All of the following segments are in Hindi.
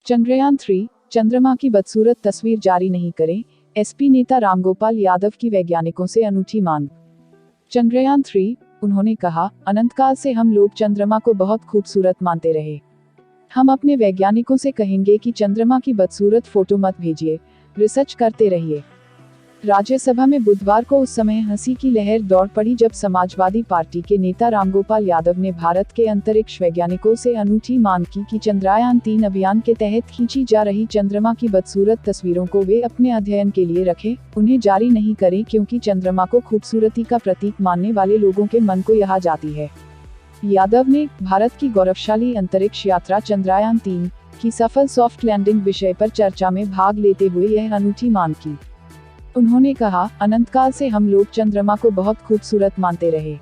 चंद्रयान-3, चंद्रमा की बदसूरत तस्वीर जारी नहीं करें, एसपी नेता रामगोपाल यादव की वैज्ञानिकों से अनूठी मांग। चंद्रयान-3, उन्होंने कहा, अनंतकाल से हम लोग चंद्रमा को बहुत खूबसूरत मानते रहे। हम अपने वैज्ञानिकों से कहेंगे कि चंद्रमा की बदसूरत फोटो मत भेजिए, रिसर्च करते रहिए। राज्यसभा में बुधवार को उस समय हंसी की लहर दौड़ पड़ी जब समाजवादी पार्टी के नेता रामगोपाल यादव ने भारत के अंतरिक्ष वैज्ञानिकों से अनूठी मांग की कि चंद्रयान-3 अभियान के तहत खींची जा रही चंद्रमा की बदसूरत तस्वीरों को वे अपने अध्ययन के लिए रखें, उन्हें जारी नहीं करें क्योंकि चंद्रमा को खूबसूरती का प्रतीक मानने वाले लोगों के मन को यहाँ जाती है। यादव ने भारत की गौरवशाली अंतरिक्ष यात्रा चंद्रयान-3 की सफल सॉफ्ट लैंडिंग विषय पर चर्चा में भाग लेते हुए यह अनूठी मांग की। उन्होंने कहा, अनंतकाल से हम लोग चंद्रमा को बहुत खूबसूरत मानते रहे।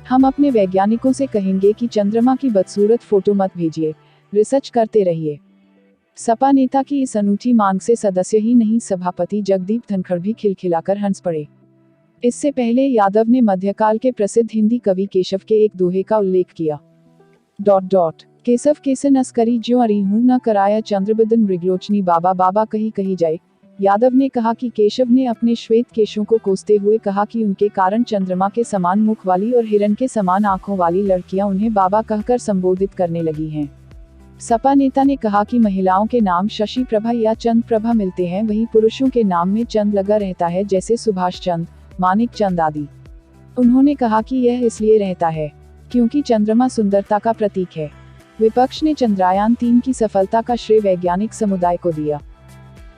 हम अपने वैज्ञानिकों से कहेंगे कि चंद्रमा की बदसूरत फोटो मत भेजिए, रिसर्च करते रहिए। सपा नेता की इस अनूठी मांग से सदस्य ही नहीं सभापति जगदीप धनखड़ भी खिलखिलाकर हंस पड़े। इससे पहले यादव ने मध्यकाल के प्रसिद्ध हिंदी कवि केशव के एक दोहे का उल्लेख किया। केशव केसे नस्करी ज्यों अरिहूं न कराया चंद्रबदन मृगलोचनी बाबा बाबा कही कही जाए। यादव ने कहा कि केशव ने अपने श्वेत केशों को कोसते हुए कहा कि उनके कारण चंद्रमा के समान मुख वाली और हिरण के समान आंखों वाली लड़कियां उन्हें बाबा कहकर संबोधित करने लगी हैं। सपा नेता ने कहा कि महिलाओं के नाम शशि प्रभा या चंद प्रभा मिलते हैं, वहीं पुरुषों के नाम में चंद लगा रहता है, जैसे सुभाष चंद, मानिक चंद आदि। उन्होंने कहा कि यह इसलिए रहता है क्योंकि चंद्रमा सुंदरता का प्रतीक है। विपक्ष ने चंद्रयान-3 की सफलता का श्रेय वैज्ञानिक समुदाय को दिया।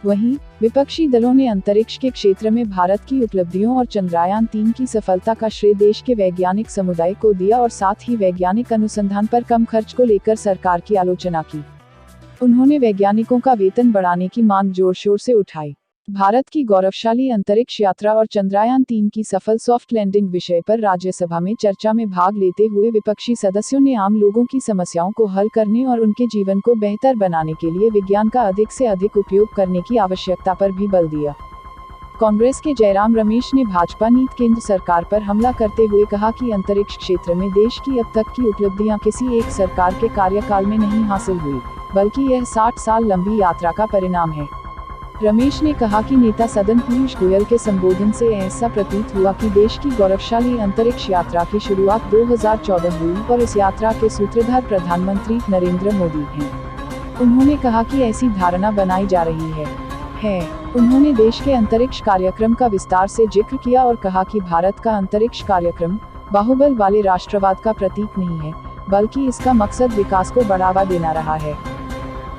वहीं विपक्षी दलों ने अंतरिक्ष के क्षेत्र में भारत की उपलब्धियों और चंद्रयान-3 की सफलता का श्रेय देश के वैज्ञानिक समुदाय को दिया और साथ ही वैज्ञानिक अनुसंधान पर कम खर्च को लेकर सरकार की आलोचना की। उन्होंने वैज्ञानिकों का वेतन बढ़ाने की मांग जोर शोर से उठाई। भारत की गौरवशाली अंतरिक्ष यात्रा और चंद्रयान-3 की सफल सॉफ्ट लैंडिंग विषय पर राज्यसभा में चर्चा में भाग लेते हुए विपक्षी सदस्यों ने आम लोगों की समस्याओं को हल करने और उनके जीवन को बेहतर बनाने के लिए विज्ञान का अधिक से अधिक उपयोग करने की आवश्यकता पर भी बल दिया। कांग्रेस के जयराम रमेश ने भाजपा नीति केंद्र सरकार पर हमला करते हुए कहा कि अंतरिक्ष क्षेत्र में देश की अब तक की उपलब्धियां किसी एक सरकार के कार्यकाल में नहीं हासिल हुई, बल्कि यह 60 साल लंबी यात्रा का परिणाम है। रमेश ने कहा कि नेता सदन पीयूष गोयल के संबोधन से ऐसा प्रतीत हुआ कि देश की गौरवशाली अंतरिक्ष यात्रा की शुरुआत 2014 हुई और इस यात्रा के सूत्रधार प्रधानमंत्री नरेंद्र मोदी हैं। उन्होंने कहा कि ऐसी धारणा बनाई जा रही है। उन्होंने देश के अंतरिक्ष कार्यक्रम का विस्तार से जिक्र किया और कहा कि भारत का अंतरिक्ष कार्यक्रम बाहुबल वाले राष्ट्रवाद का प्रतीक नहीं है, बल्कि इसका मकसद विकास को बढ़ावा देना रहा है।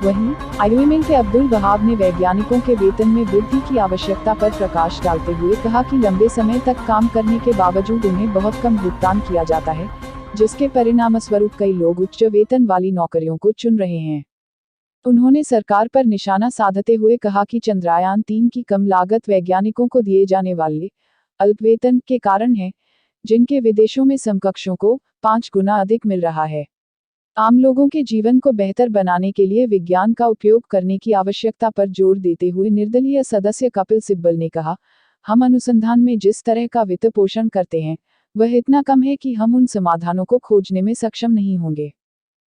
वहीं आईयूएमएल के अब्दुल वहाब ने वैज्ञानिकों के वेतन में वृद्धि की आवश्यकता पर प्रकाश डालते हुए कहा कि लंबे समय तक काम करने के बावजूद उन्हें बहुत कम भुगतान किया जाता है, जिसके परिणामस्वरूप कई लोग उच्च वेतन वाली नौकरियों को चुन रहे हैं। उन्होंने सरकार पर निशाना साधते हुए कहा कि चंद्रयान-3 की कम लागत वैज्ञानिकों को दिए जाने वाले अल्प वेतन के कारण है, जिनके विदेशों में समकक्षों को 5 गुना अधिक मिल रहा है। आम लोगों के जीवन को बेहतर बनाने के लिए विज्ञान का उपयोग करने की आवश्यकता पर जोर देते हुए निर्दलीय सदस्य कपिल सिब्बल ने कहा, हम अनुसंधान में जिस तरह का वित्त पोषण करते हैं, वह इतना कम है कि हम उन समाधानों को खोजने में सक्षम नहीं होंगे।